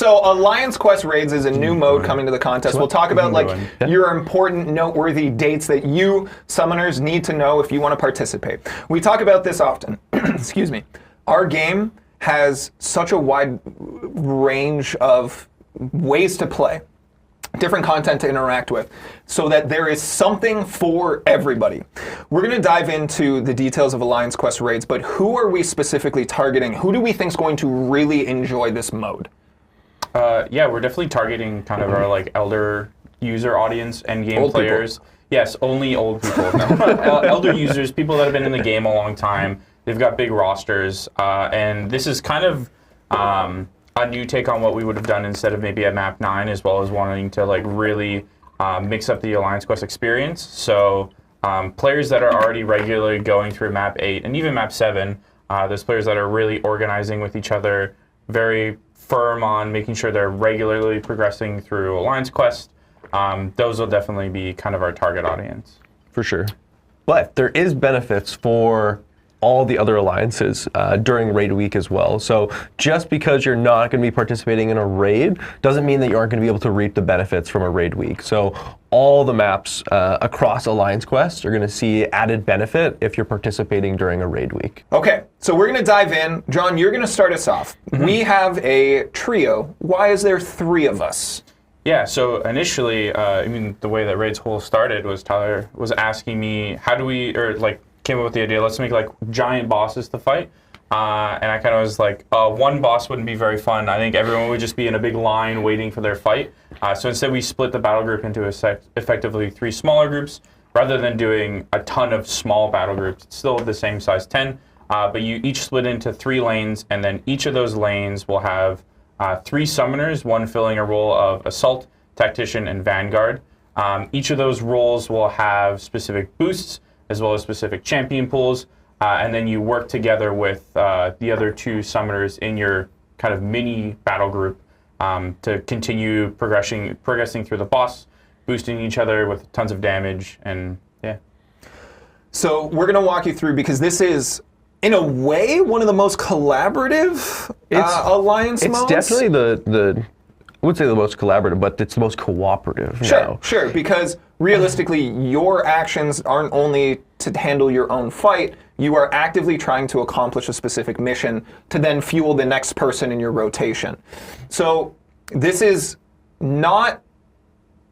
So Alliance Quest Raids is a new mode coming to the contest. We'll talk about like your important, noteworthy dates that you summoners need to know if you want to participate. We talk about this often. Excuse me. Our game has such a wide range of ways to play, different content to interact with, so that there is something for everybody. We're going to dive into the details of Alliance Quest Raids, but who are we specifically targeting? Who do we think is going to really enjoy this mode? Yeah, we're definitely targeting kind of our like elder user audience, endgame players. People. Yes, only old people. Elder users, people that have been in the game a long time. They've got big rosters, and this is kind of a new take on what we would have done instead of maybe at map 9, as well as wanting to like really mix up the Alliance Quest experience. So players that are already regularly going through map 8 and even map 7, those players that are really organizing with each other, very firm on making sure they're regularly progressing through Alliance Quest, those will definitely be kind of our target audience. For sure. But there is benefits for all the other alliances during raid week as well. So just because you're not going to be participating in a raid doesn't mean that you aren't going to be able to reap the benefits from a raid week. So all the maps across Alliance Quest are going to see added benefit if you're participating during a raid week. Okay, so we're going to dive in. John, you're going to start us off. We have a trio. Why is there 3 of us? Yeah, so initially, I mean, the way that Raid's whole started was Tyler was asking me, how do we, or like, came up with the idea, let's make like giant bosses to fight. And I kind of was like, one boss wouldn't be very fun. I think everyone would just be in a big line waiting for their fight. So instead we split the battle group into effectively 3 smaller groups, rather than doing a ton of small battle groups. It's still the same size 10, but you each split into 3 lanes, and then each of those lanes will have 3 summoners, one filling a role of Assault, Tactician, and Vanguard. Each of those roles will have specific boosts, as well as specific champion pools, and then you work together with the other 2 summoners in your kind of mini battle group to continue progressing through the boss, boosting each other with tons of damage, and yeah. So we're going to walk you through, because this is, in a way, one of the most collaborative alliance modes. It's definitely the I would say the most collaborative, but it's the most cooperative. Sure, because realistically, your actions aren't only to handle your own fight, you are actively trying to accomplish a specific mission to then fuel the next person in your rotation. So this is not,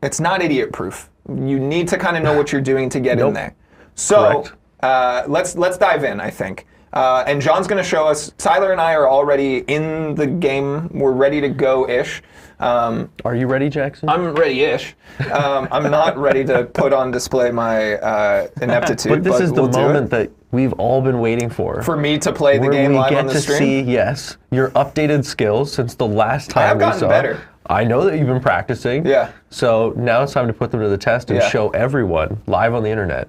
it's not idiot-proof. You need to kind of know what you're doing to get in there. So let's dive in, I think. And John's going to show us. Tyler and I are already in the game. We're ready to go-ish. Are you ready, Jackson? I'm ready-ish. I'm not ready to put on display my ineptitude. But this is the moment that we've all been waiting for. For me to play the game live on the stream? Where we get to see, yes, your updated skills since the last time we saw. I've gotten better. I know that you've been practicing. Yeah. So now it's time to put them to the test and show everyone live on the internet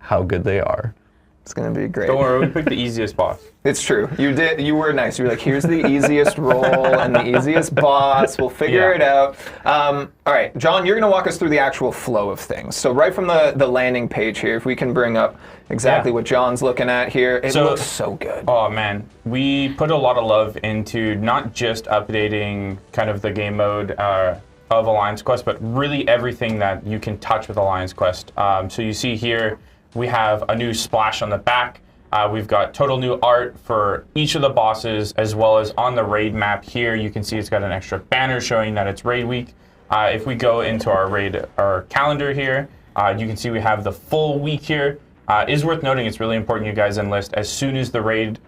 how good they are. It's going to be great. Don't worry, we picked the easiest boss. It's true. You did. You were nice. You were like, here's the easiest role and the easiest boss. We'll figure it out. All right, John, you're going to walk us through the actual flow of things. So right from the landing page here, if we can bring up exactly what John's looking at here. It looks so good. Oh, man. We put a lot of love into not just updating kind of the game mode of Alliance Quest, but really everything that you can touch with Alliance Quest. So you see here, we have a new splash on the back. We've got total new art for each of the bosses, as well as on the raid map here. You can see it's got an extra banner showing that it's raid week. If we go into our calendar here, you can see we have the full week here. It is worth noting, it's really important you guys enlist as soon as the raid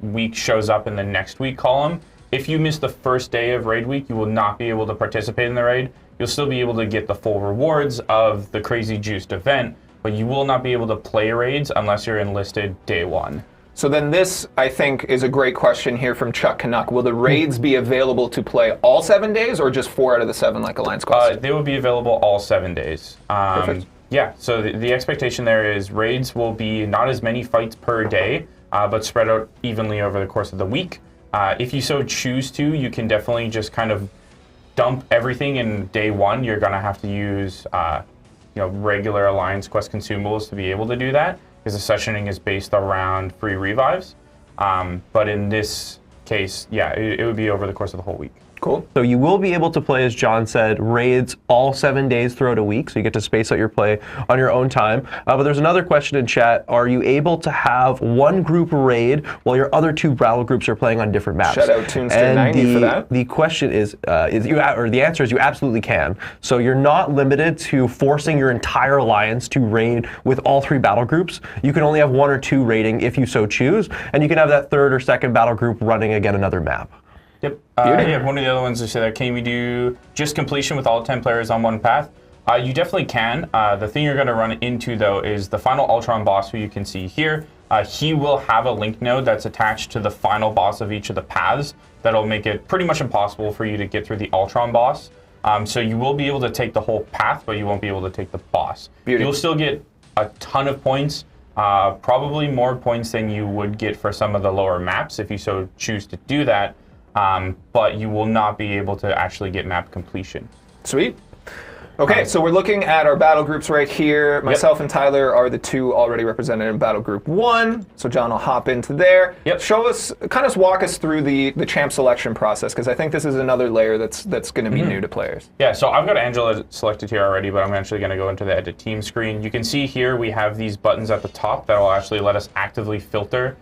week shows up in the next week column. If you miss the first day of raid week, you will not be able to participate in the raid. You'll still be able to get the full rewards of the Crazy Juiced event, but you will not be able to play raids unless you're enlisted day 1. So then this, I think, is a great question here from Chuck Canuck. Will the raids be available to play all 7 days, or just 4 out of the 7 like Alliance Quest? They will be available all 7 days. Perfect. Yeah, so the expectation there is raids will be not as many fights per day, but spread out evenly over the course of the week. If you so choose to, you can definitely just kind of dump everything in day 1. You're going to have to use regular Alliance Quest consumables to be able to do that, because the sessioning is based around free revives. But in this case, yeah, it would be over the course of the whole week. Cool. So you will be able to play, as John said, raids all 7 days throughout a week, so you get to space out your play on your own time. But there's another question in chat. Are you able to have one group raid while your other 2 battle groups are playing on different maps? Shout out Toonster90 for that. The question is the answer is you absolutely can. So you're not limited to forcing your entire alliance to raid with all 3 battle groups. You can only have 1 or 2 raiding if you so choose, and you can have that 3rd or 2nd battle group running again another map. Yep. Yeah, one of the other ones to say that, can we do just completion with all 10 players on one path? You definitely can. The thing you're going to run into, though, is the final Ultron boss, who you can see here. He will have a link node that's attached to the final boss of each of the paths. That'll make it pretty much impossible for you to get through the Ultron boss. So you will be able to take the whole path, but you won't be able to take the boss. You'll still get a ton of points, probably more points than you would get for some of the lower maps if you so choose to do that. But you will not be able to actually get map completion. Sweet. Okay, so we're looking at our battle groups right here. Myself and Tyler are the 2 already represented in Battle Group 1. So John will hop into there. Show us, kind of walk us through the champ selection process, because I think this is another layer that's going to be new to players. Yeah, so I've got Angela selected here already, but I'm actually going to go into the edit team screen. You can see here we have these buttons at the top that will actually let us actively filter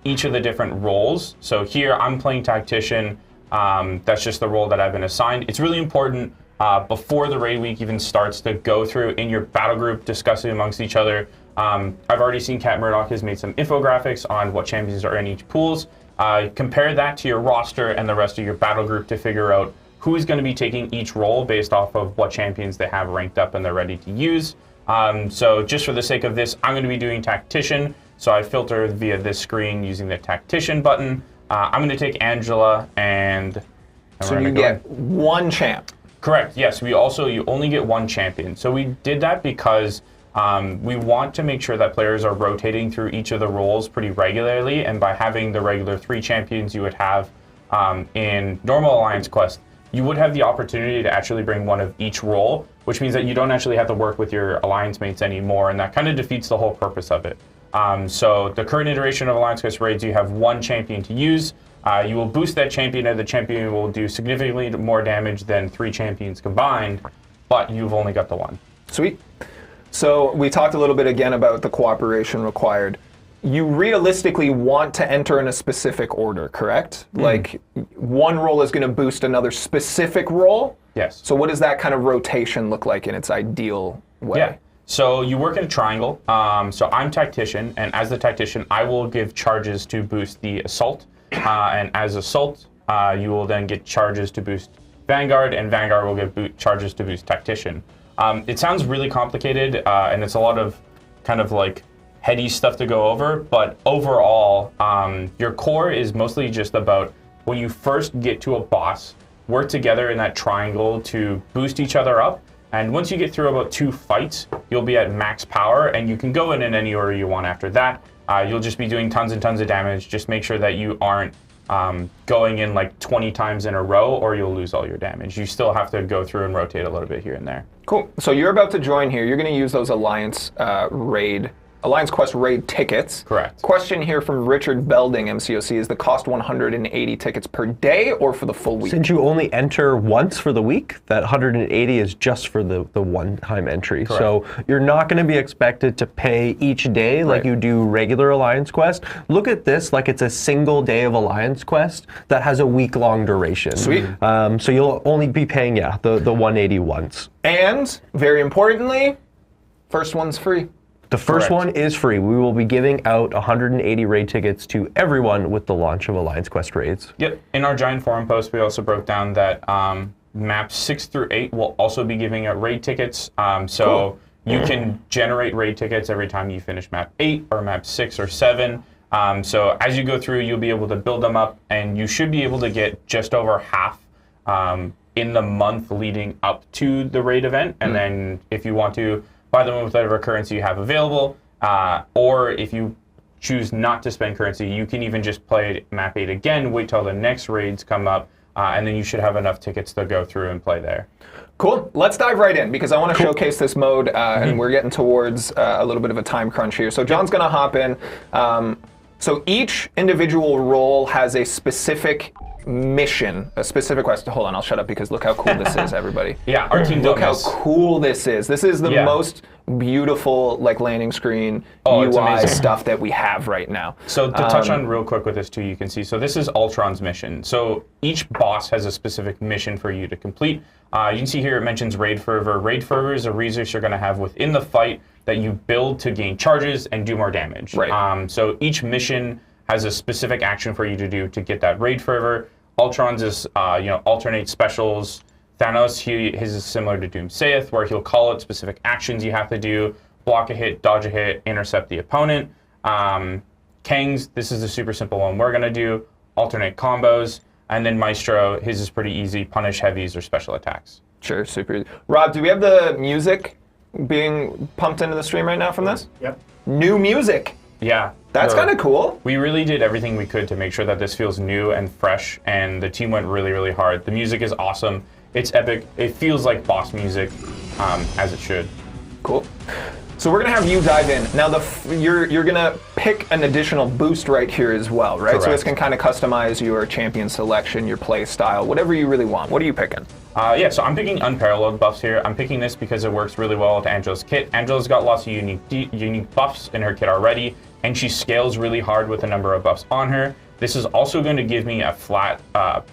each of the different roles. So here I'm playing Tactician. That's just the role that I've been assigned. It's really important before the raid week even starts to go through in your battle group, discussing amongst each other. I've already seen Cat Murdoch has made some infographics on what champions are in each pools. Compare that to your roster and the rest of your battle group to figure out who is going to be taking each role based off of what champions they have ranked up and they're ready to use. So just for the sake of this, I'm going to be doing Tactician. So I filter via this screen using the Tactician button. I'm going to take Angela, and so you get 1 champ. Correct. Yes. You only get 1 champion. So we did that because we want to make sure that players are rotating through each of the roles pretty regularly, and by having the regular 3 champions you would have in normal Alliance Quest, you would have the opportunity to actually bring 1 of each role, which means that you don't actually have to work with your alliance mates anymore, and that kind of defeats the whole purpose of it. So the current iteration of Alliance Quest raids, you have 1 champion to use. You will boost that champion, and the champion will do significantly more damage than 3 champions combined, but you've only got the 1. Sweet. So we talked a little bit again about the cooperation required. You realistically want to enter in a specific order, correct? Like, 1 role is going to boost another specific role? Yes. So what does that kind of rotation look like in its ideal way? Yeah. So you work in a triangle. So I'm Tactician, and as the Tactician, I will give charges to boost the Assault. And as Assault, you will then get charges to boost Vanguard, and Vanguard will get charges to boost Tactician. It sounds really complicated, and it's a lot of kind of like heady stuff to go over, but overall, your core is mostly just about when you first get to a boss, work together in that triangle to boost each other up. And once you get through about 2 fights, you'll be at max power, and you can go in any order you want after that. You'll just be doing tons and tons of damage. Just make sure that you aren't going in like 20 times in a row, or you'll lose all your damage. You still have to go through and rotate a little bit here and there. Cool. So you're about to join here. You're going to use those Alliance Quest raid tickets. Correct. Question here from Richard Belding, MCOC. Is the cost 180 tickets per day or for the full week? Since you only enter once for the week, that 180 is just for the one-time entry. Correct. So you're not going to be expected to pay each day like you do regular Alliance Quest. Look at this like it's a single day of Alliance Quest that has a week-long duration. Sweet. So you'll only be paying, the 180 once. And, very importantly, first one's free. The first one is free. We will be giving out 180 raid tickets to everyone with the launch of Alliance Quest raids. Yep. In our giant forum post, we also broke down that maps 6 through 8 will also be giving out raid tickets. So you can generate raid tickets every time you finish map 8 or map 6 or 7. So as you go through, you'll be able to build them up, and you should be able to get just over half in the month leading up to the raid event. And then if you want to buy them with whatever currency you have available, or if you choose not to spend currency, you can even just play map 8 again, wait till the next raids come up, and then you should have enough tickets to go through and play there. Cool. Let's dive right in, because I want to showcase this mode, and we're getting towards a little bit of a time crunch here. So John's going to hop in. So each individual role has a specific mission, a specific quest. Hold on, I'll shut up because look how cool this is, everybody. Yeah, our team Look how cool this is. This is the most beautiful like landing screen UI stuff that we have right now. So to touch on real quick with this too, you can see, so this is Ultron's mission. So each boss has a specific mission for you to complete. You can see here it mentions Raid Fervor. Raid Fervor is a resource you're going to have within the fight that you build to gain charges and do more damage. Right. So each mission has a specific action for you to do to get that Raid Fervor. Ultron's is, alternate specials. Thanos, his is similar to Doom Saith, where he'll call out specific actions you have to do, block a hit, dodge a hit, intercept the opponent. Kang's, this is the super simple one we're gonna do, alternate combos. And then Maestro, his is pretty easy, punish heavies or special attacks. Sure, super easy. Rob, do we have the music being pumped into the stream right now from this? Yep. New music. Yeah. That's kind of cool. We really did everything we could to make sure that this feels new and fresh, and the team went really, really hard. The music is awesome. It's epic. It feels like boss music, as it should. Cool. So we're gonna have you dive in. Now you're gonna pick an additional boost right here as well, right? Correct. So this can kind of customize your champion selection, your play style, whatever you really want. What are you picking? So I'm picking Unparalleled buffs here. I'm picking this because it works really well with Angela's kit. Angela's got lots of unique buffs in her kit already, and she scales really hard with the number of buffs on her. This is also going to give me a flat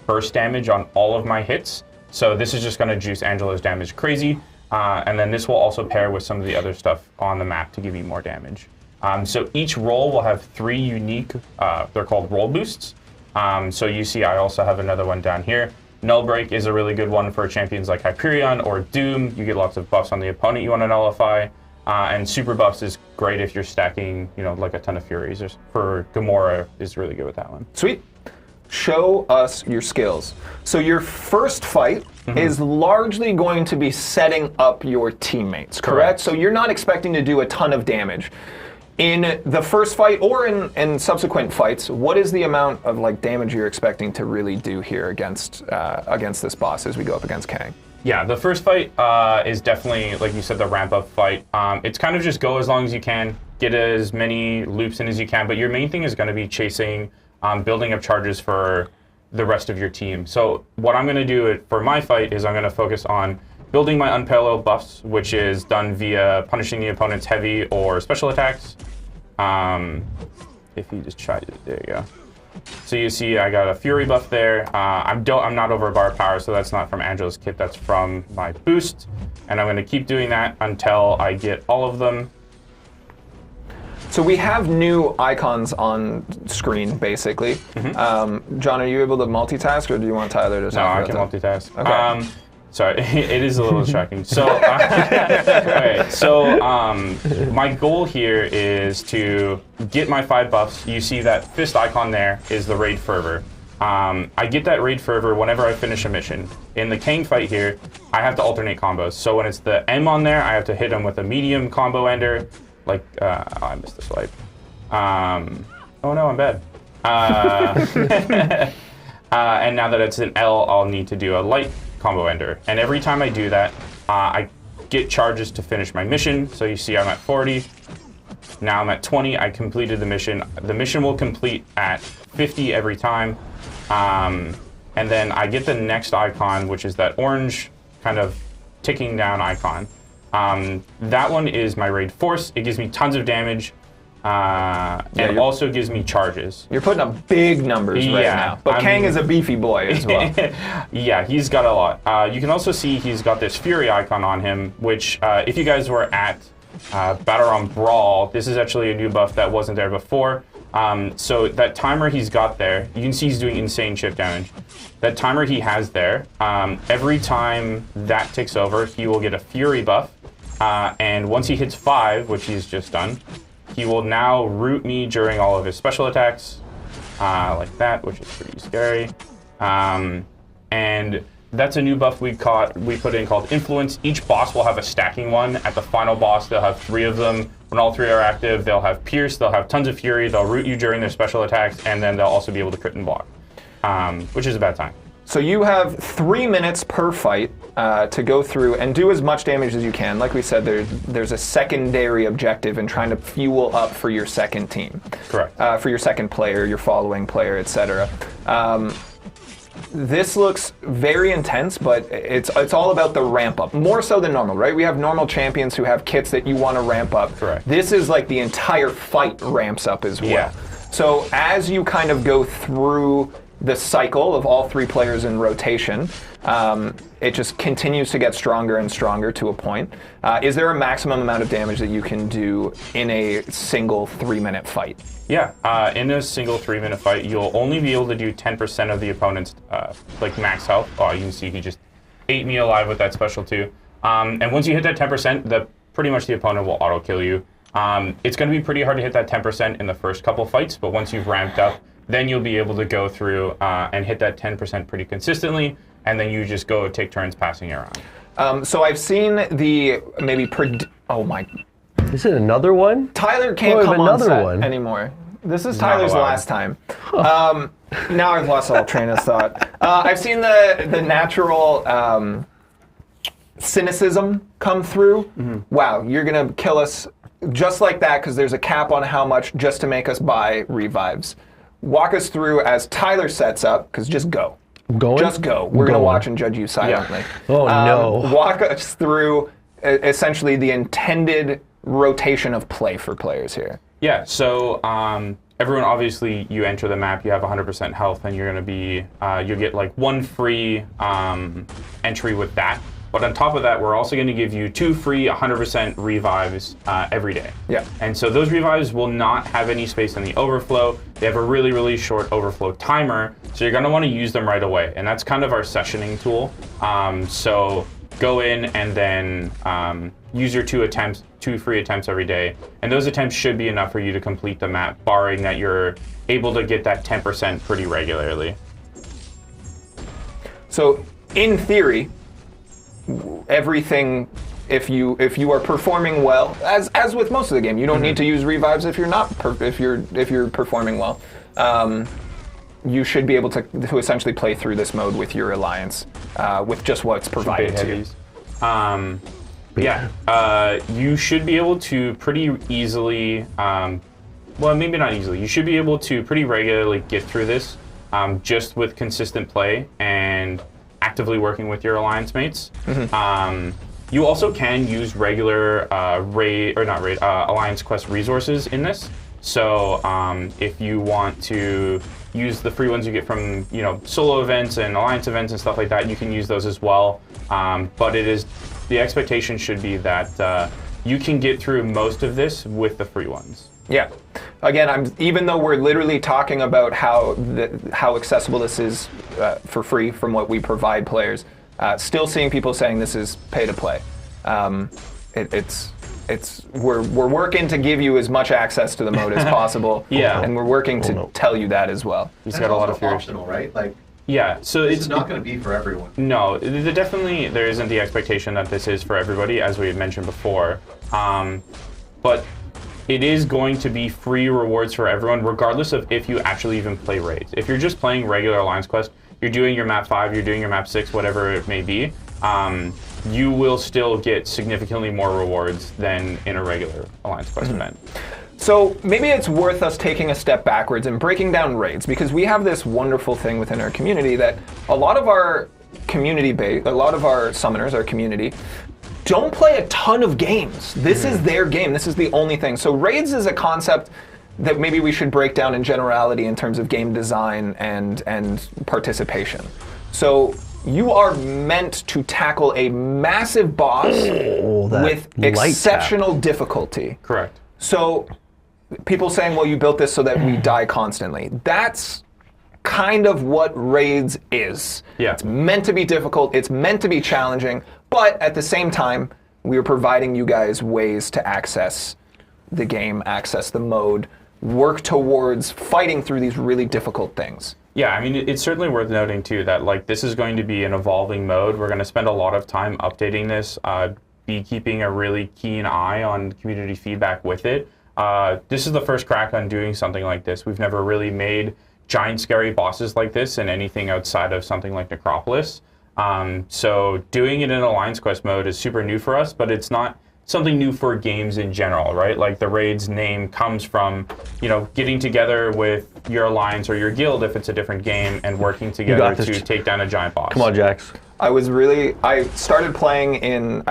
burst damage on all of my hits. So this is just going to juice Angela's damage crazy. And then this will also pair with some of the other stuff on the map to give you more damage. So each role will have 3 unique, they're called role boosts. So you see I also have another one down here. Null Break is a really good one for champions like Hyperion or Doom. You get lots of buffs on the opponent you want to nullify. And super buffs is great if you're stacking, like a ton of Furies. For Gamora is really good with that one. Sweet. Show us your skills. So your first fight is largely going to be setting up your teammates, correct? So you're not expecting to do a ton of damage. In the first fight or in subsequent fights, what is the amount of damage you're expecting to really do here against this boss as we go up against Kang? Yeah, the first fight is definitely, like you said, the ramp-up fight. It's kind of just go as long as you can, get as many loops in as you can, but your main thing is going to be chasing, building up charges for the rest of your team. So what I'm going to do for my fight is I'm going to focus on building my Unparalleled buffs, which is done via punishing the opponent's heavy or special attacks. If you just try it, there you go. So you see I got a Fury buff there. I'm not over bar power, so that's not from Angela's kit, that's from my boost. And I'm going to keep doing that until I get all of them. So we have new icons on screen, basically. John, are you able to multitask, or do you want Tyler to talk about that? No, I can multitask. Okay. Sorry, it is a little distracting. So, my goal here is to get my 5 buffs. You see that fist icon there is the Raid Fervor. I get that Raid Fervor whenever I finish a mission. In the Kang fight here, I have to alternate combos. So when it's the M on there, I have to hit him with a medium combo ender. I missed the swipe. Oh no, I'm bad. And now that it's an L, I'll need to do a light combo ender. And every time I do that, I get charges to finish my mission. So you see I'm at 40. Now I'm at 20. I completed the mission. The mission will complete at 50 every time. And then I get the next icon, which is that orange kind of ticking down icon. That one is my Raid Force. It gives me tons of damage. And also gives me charges. You're putting up big numbers right now. But Kang is a beefy boy as well. Yeah, he's got a lot. You can also see he's got this Fury icon on him, which if you guys were at Battleground Brawl, this is actually a new buff that wasn't there before. So that timer he's got there, you can see he's doing insane chip damage. That timer he has there, every time that ticks over, he will get a Fury buff. And once he hits 5, which he's just done, he will now root me during all of his special attacks, like that, which is pretty scary. And that's a new buff we put in called Influence. Each boss will have a stacking one. At the final boss, they'll have 3 of them. When all 3 are active, they'll have Pierce, they'll have tons of Fury, they'll root you during their special attacks, and then they'll also be able to crit and block, which is a bad time. So you have 3 minutes per fight to go through and do as much damage as you can. Like we said, there's a secondary objective in trying to fuel up for your second team. Correct. For your second player, your following player, etc. This looks very intense, but it's all about the ramp up, more so than normal, right? We have normal champions who have kits that you want to ramp up. Correct. This is like the entire fight ramps up as well. Yeah. So as you kind of go through the cycle of all 3 players in rotation, it just continues to get stronger and stronger to a point. Is there a maximum amount of damage that you can do in a single 3-minute fight? Yeah, in a single 3-minute fight, you'll only be able to do 10% of the opponent's like max health. Oh, you can see he just ate me alive with that special too. And once you hit that 10%, pretty much the opponent will auto kill you. It's going to be pretty hard to hit that 10% in the first couple fights, but once you've ramped up, then you'll be able to go through and hit that 10% pretty consistently, and then you just go take turns passing it around. So I've seen the oh my. Is it another one? Tyler can't come on set anymore. This is Tyler's last time. Now I've lost all train of thought. I've seen the natural cynicism come through. Mm-hmm. Wow, you're going to kill us just like that because there's a cap on how much just to make us buy revives. Walk us through as Tyler sets up, because just go. Going? Just go. We're going to watch and judge you silently. Yeah. Oh, no. Walk us through essentially the intended rotation of play for players here. Yeah, so everyone, obviously, you enter the map, you have 100% health, and you're going to be, you'll get like 1 free entry with that. But on top of that, we're also going to give you 2 free 100% revives every day. Yeah. And so those revives will not have any space in the overflow. They have a really, really short overflow timer, so you're going to want to use them right away. And that's kind of our sessioning tool. So go in and then use your 2 free attempts every day. And those attempts should be enough for you to complete the map, barring that you're able to get that 10% pretty regularly. So in theory, everything, if you are performing well, as with most of the game, you don't need to use revives if you're not if you're performing well. You should be able to essentially play through this mode with your alliance with just what's provided to you. You should be able to pretty easily, well, maybe not easily. You should be able to pretty regularly get through this just with consistent play and actively working with your alliance mates. Mm-hmm. You also can use regular alliance quest resources in this. So if you want to use the free ones you get from solo events and alliance events and stuff like that, you can use those as well. But the expectation should be that you can get through most of this with the free ones. Yeah. Again, even though we're literally talking about how accessible this is for free from what we provide players, still seeing people saying this is pay to play. We're working to give you as much access to the mode as possible. Yeah. And we're working to tell you that as well. It's got a lot of optional, right? Like. Yeah, so it's not going to be for everyone. No, there isn't the expectation that this is for everybody, as we had mentioned before. But it is going to be free rewards for everyone, regardless of if you actually even play raids. If you're just playing regular Alliance Quest, you're doing your map 5, you're doing your map 6, whatever it may be, you will still get significantly more rewards than in a regular Alliance Quest event. So maybe it's worth us taking a step backwards and breaking down raids, because we have this wonderful thing within our community that a lot of our summoners, our community, don't play a ton of games. This is their game. This is the only thing. So raids is a concept that maybe we should break down in generality in terms of game design and participation. So you are meant to tackle a massive boss with exceptional difficulty. Correct. So people saying, well, you built this so that we die constantly. That's kind of what raids is. Yeah. It's meant to be difficult. It's meant to be challenging. But at the same time, we are providing you guys ways to access the game, access the mode, work towards fighting through these really difficult things. Yeah, I mean, it's certainly worth noting, too, that this is going to be an evolving mode. We're going to spend a lot of time updating this, be keeping a really keen eye on community feedback with it. This is the first crack on doing something like this. We've never really made giant scary bosses like this and anything outside of something like Necropolis. So doing it in Alliance Quest mode is super new for us, but it's not something new for games in general, right? Like the raid's name comes from, getting together with your alliance or your guild if it's a different game and working together to take down a giant boss. Come on, Jax. I started playing in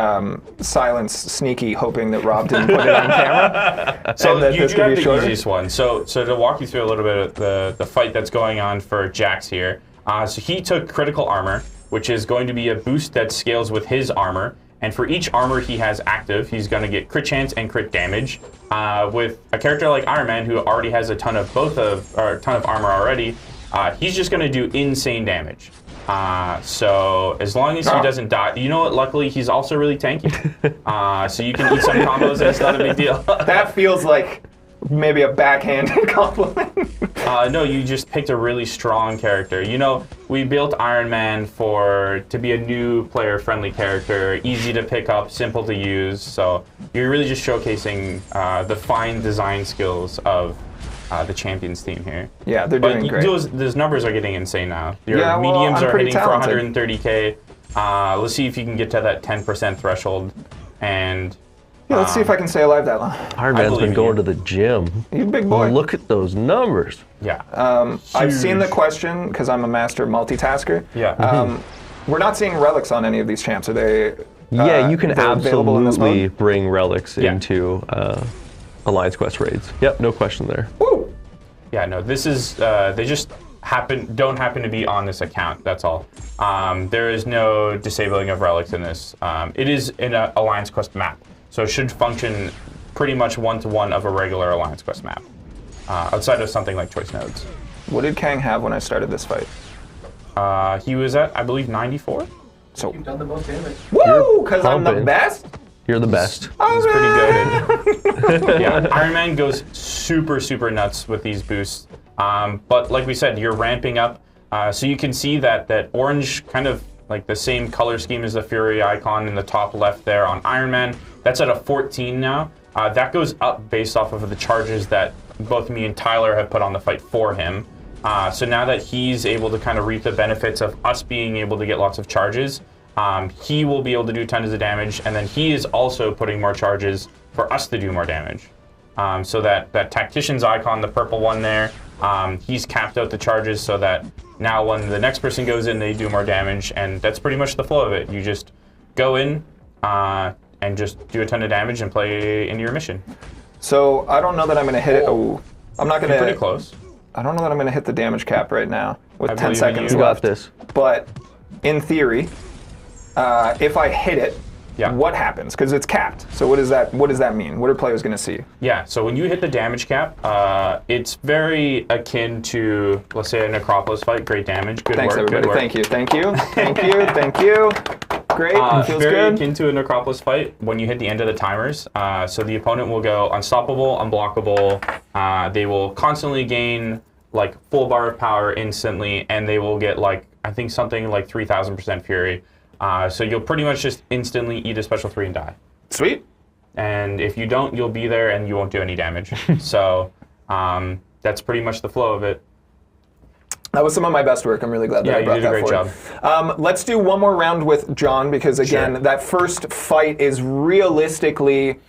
silence, sneaky, hoping that Rob didn't put it on camera. So you do have the easiest one. So to walk you through a little bit of the fight that's going on for Jax here. So he took critical armor, which is going to be a boost that scales with his armor. And for each armor he has active, he's going to get crit chance and crit damage. With a character like Iron Man, who already has a ton of armor already, he's just going to do insane damage. So as long as he doesn't die, you know what? Luckily, he's also really tanky. So you can eat some combos, and it's not a big deal. That feels like maybe a backhanded compliment. No, you just picked a really strong character. We built Iron Man to be a new player-friendly character, easy to pick up, simple to use. So you're really just showcasing the fine design skills of the Champions team here. Yeah, they're doing great. Those numbers are getting insane now. Your mediums are hitting talented. For 130k. Let's see if you can get to that 10% threshold. And yeah, let's see if I can stay alive that long. Iron Man's been going to the gym. You big boy. Look at those numbers. Yeah. I've seen the question because I'm a master multitasker. Yeah. We're not seeing relics on any of these champs. Are they? Yeah, you can absolutely bring relics into Alliance Quest raids. Yep, no question there. Woo! Yeah, no, this is, they just don't happen to be on this account, that's all. There is no disabling of relics in this. It is in an Alliance Quest map, so it should function pretty much one-to-one of a regular Alliance Quest map, outside of something like choice nodes. What did Kang have when I started this fight? He was at, I believe, 94? So You've done the most damage. Woo! Because I'm the best? You're the best. He's pretty good. Yeah, Iron Man goes super, super nuts with these boosts. But like we said, you're ramping up. So you can see that orange, kind of like the same color scheme as the Fury icon in the top left there on Iron Man. That's at a 14 now. That goes up based off of the charges that both me and Tyler have put on the fight for him. So now that he's able to kind of reap the benefits of us being able to get lots of charges, he will be able to do tons of damage, and then he is also putting more charges for us to do more damage. So that Tactician's icon, the purple one there, he's capped out the charges so that now when the next person goes in, they do more damage, and that's pretty much the flow of it. You just go in and just do a ton of damage and play into your mission. So I don't know that I'm going to hit it. Oh, I'm not going to. Pretty close. I don't know that I'm going to hit the damage cap right now with 10 seconds left. You got this. But in theory, if I hit it, what happens? Because it's capped. So what does that mean? What are players going to see? Yeah, so when you hit the damage cap, it's very akin to, let's say, a Necropolis fight. Great damage. Good Thanks, work. everybody. Good work. Thank you. Thank you. Thank you. Thank you. Great. Feels very good. akin to a Necropolis fight when you hit the end of the timers. So the opponent will go unstoppable, unblockable. They will constantly gain like full bar of power instantly, and they will get like, I think something like 3,000% Fury. So you'll pretty much just instantly eat a special 3 and die. Sweet. And if you don't, you'll be there and you won't do any damage. So that's pretty much the flow of it. That was some of my best work. I'm really glad that I brought that forward. Yeah, you did a great job. Let's do one more round with John, because again, that first fight is realistically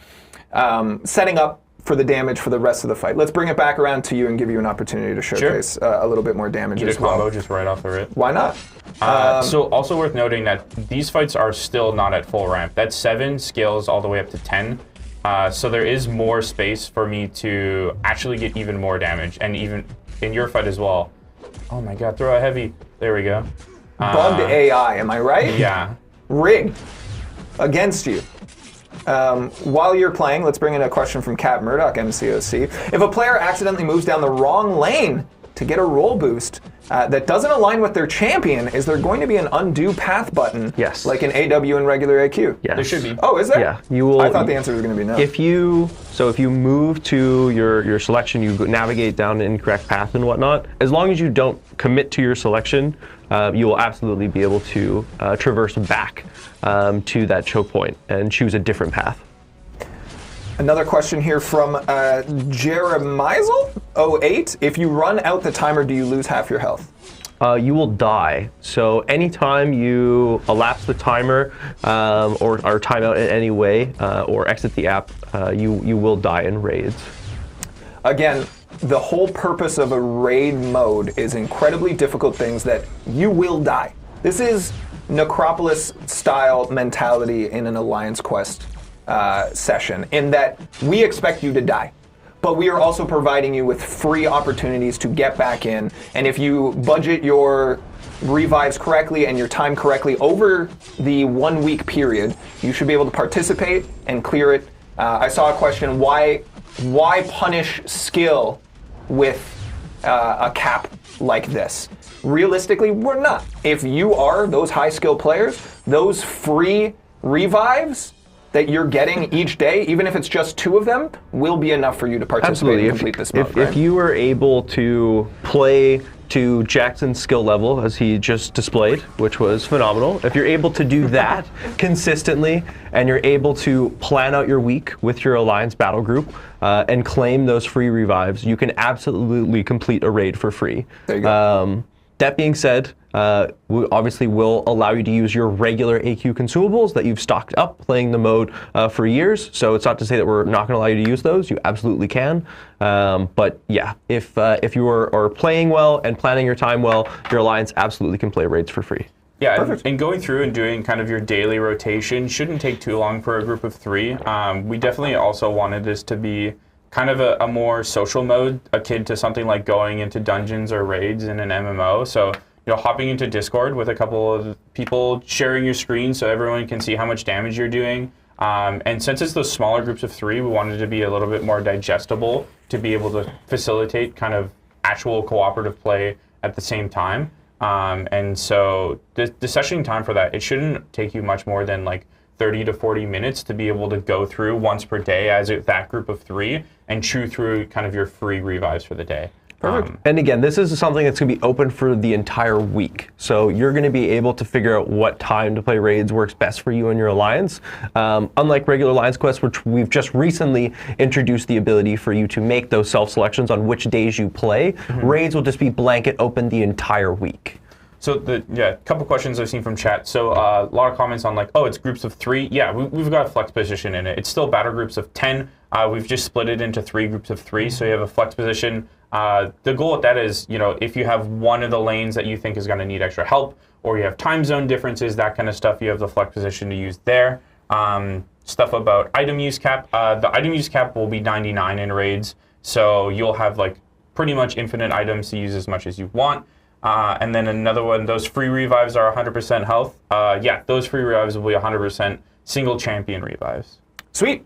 setting up for the damage for the rest of the fight. Let's bring it back around to you and give you an opportunity to showcase a little bit more damage as well. Combo just right off the rip. Why not? So also worth noting that these fights are still not at full ramp. That 7 scales all the way up to 10. So there is more space for me to actually get even more damage, and even in your fight as well. Oh my god, throw a heavy. There we go. Bugged AI, am I right? Yeah. Rigged. Against you. While you're playing, let's bring in a question from Cat Murdoch, MCOC. If a player accidentally moves down the wrong lane to get a roll boost that doesn't align with their champion, is there going to be an undo path button? Yes. Like in AW and regular AQ? Yes. There should be. Oh, is there? Yeah. You will. I thought the answer was going to be no. If you move to your selection, you navigate down the incorrect path and whatnot. As long as you don't commit to your selection, you will absolutely be able to traverse back to that choke point and choose a different path. Another question here from Jeremizel08. If you run out the timer, do you lose half your health? You will die. So anytime you elapse the timer or time out in any way or exit the app, you will die in raids. Again, the whole purpose of a raid mode is incredibly difficult things that you will die. This is Necropolis-style mentality in an Alliance Quest session, in that we expect you to die. But we are also providing you with free opportunities to get back in. And if you budget your revives correctly and your time correctly over the 1 week period, you should be able to participate and clear it. I saw a question, why punish skill with a cap like this? Realistically, we're not. If you are those high skill players, those free revives that you're getting each day, even if it's just 2 of them, will be enough for you to participate and complete this mode. If you were able to play to Jackson's skill level, as he just displayed, which was phenomenal, if you're able to do that consistently, and you're able to plan out your week with your Alliance battle group and claim those free revives, you can absolutely complete a raid for free. There you go. That being said, we obviously will allow you to use your regular AQ consumables that you've stocked up playing the mode for years. So it's not to say that we're not going to allow you to use those. You absolutely can. But yeah, if you are playing well and planning your time well, your Alliance absolutely can play raids for free. Yeah, and going through and doing kind of your daily rotation shouldn't take too long for a group of 3. We definitely also wanted this to be kind of a more social mode, akin to something like going into dungeons or raids in an MMO. So, hopping into Discord with a couple of people, sharing your screen so everyone can see how much damage you're doing. And since it's those smaller groups of 3, we wanted it to be a little bit more digestible to be able to facilitate kind of actual cooperative play at the same time. And so the session time for that, it shouldn't take you much more than like 30 to 40 minutes to be able to go through once per day as that group of 3 and chew through kind of your free revives for the day. Perfect. And again, this is something that's going to be open for the entire week. So you're going to be able to figure out what time to play raids works best for you and your Alliance. Unlike regular Alliance quests, which we've just recently introduced the ability for you to make those self-selections on which days you play, raids will just be blanket open the entire week. So a couple questions I've seen from chat. So a lot of comments on like, oh, it's groups of 3. Yeah, we've got a flex position in it. It's still battle groups of 10. We've just split it into 3 groups of 3. So you have a flex position. The goal with that is, if you have one of the lanes that you think is going to need extra help, or you have time zone differences, that kind of stuff, you have the flex position to use there. Stuff about item use cap. The item use cap will be 99 in raids. So you'll have like pretty much infinite items to use as much as you want. And then another one, those free revives are 100% health. Yeah, those free revives will be 100% single champion revives. Sweet.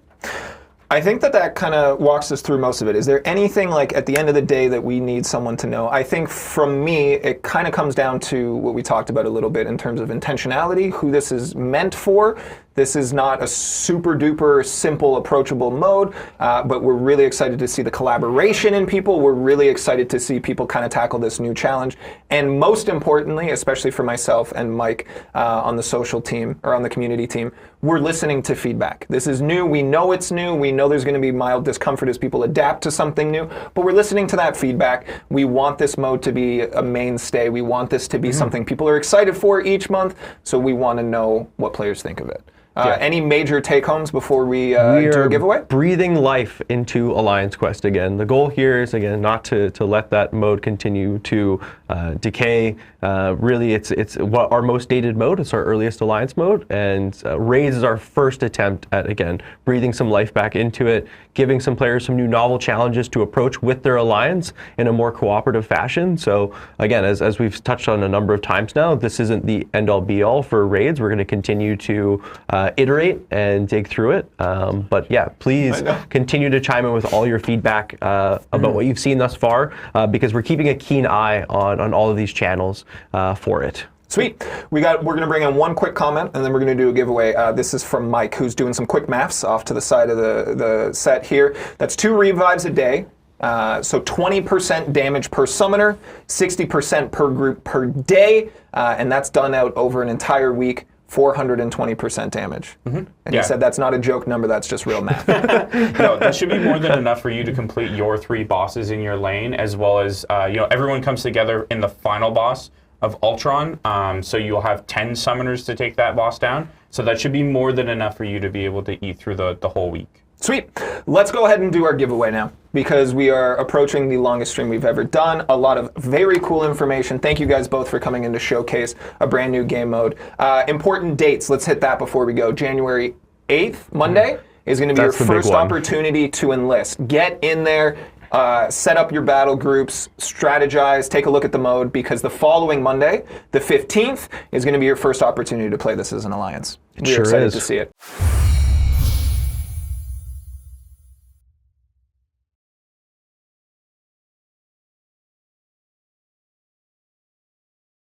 I think that kind of walks us through most of it. Is there anything like at the end of the day that we need someone to know? I think from me, it kind of comes down to what we talked about a little bit in terms of intentionality, who this is meant for. This is not a super duper simple, approachable mode, but we're really excited to see the collaboration in people. We're really excited to see people kind of tackle this new challenge. And most importantly, especially for myself and Mike on the social team or on the community team, we're listening to feedback. This is new. We know it's new. We know there's going to be mild discomfort as people adapt to something new, but we're listening to that feedback. We want this mode to be a mainstay. We want this to be something people are excited for each month, so we want to know what players think of it. Any major take-homes before we do a giveaway? Breathing life into Alliance Quest again. The goal here is, again, not to let that mode continue to decay. Really, it's what our most dated mode. It's our earliest Alliance mode, and Raids is our first attempt at, again, breathing some life back into it, giving some players some new novel challenges to approach with their Alliance in a more cooperative fashion. So, again, as we've touched on a number of times now, this isn't the end-all be-all for Raids. We're going to continue to iterate and dig through it. But yeah, please continue to chime in with all your feedback about what you've seen thus far, because we're keeping a keen eye on all of these channels for it. Sweet. We're going to bring in one quick comment, and then we're going to do a giveaway. This is from Mike, who's doing some quick maths off to the side of the set here. That's 2 revives a day. So 20% damage per summoner, 60% per group per day, and that's done out over an entire week. 420% damage. And Yeah. he said that's not a joke number, that's just real math. No, that should be more than enough for you to complete your 3 bosses in your lane, as well as, everyone comes together in the final boss of Ultron, so you'll have 10 summoners to take that boss down. So that should be more than enough for you to be able to eat through the whole week. Sweet. Let's go ahead and do our giveaway now, because we are approaching the longest stream we've ever done. A lot of very cool information. Thank you guys both for coming in to showcase a brand new game mode. Important dates. Let's hit that before we go. January 8th, Monday, is going to be your first opportunity to enlist. Get in there. Set up your battle groups, strategize, take a look at the mode, because the following Monday, the 15th, is going to be your first opportunity to play this as an alliance. We're excited to see it.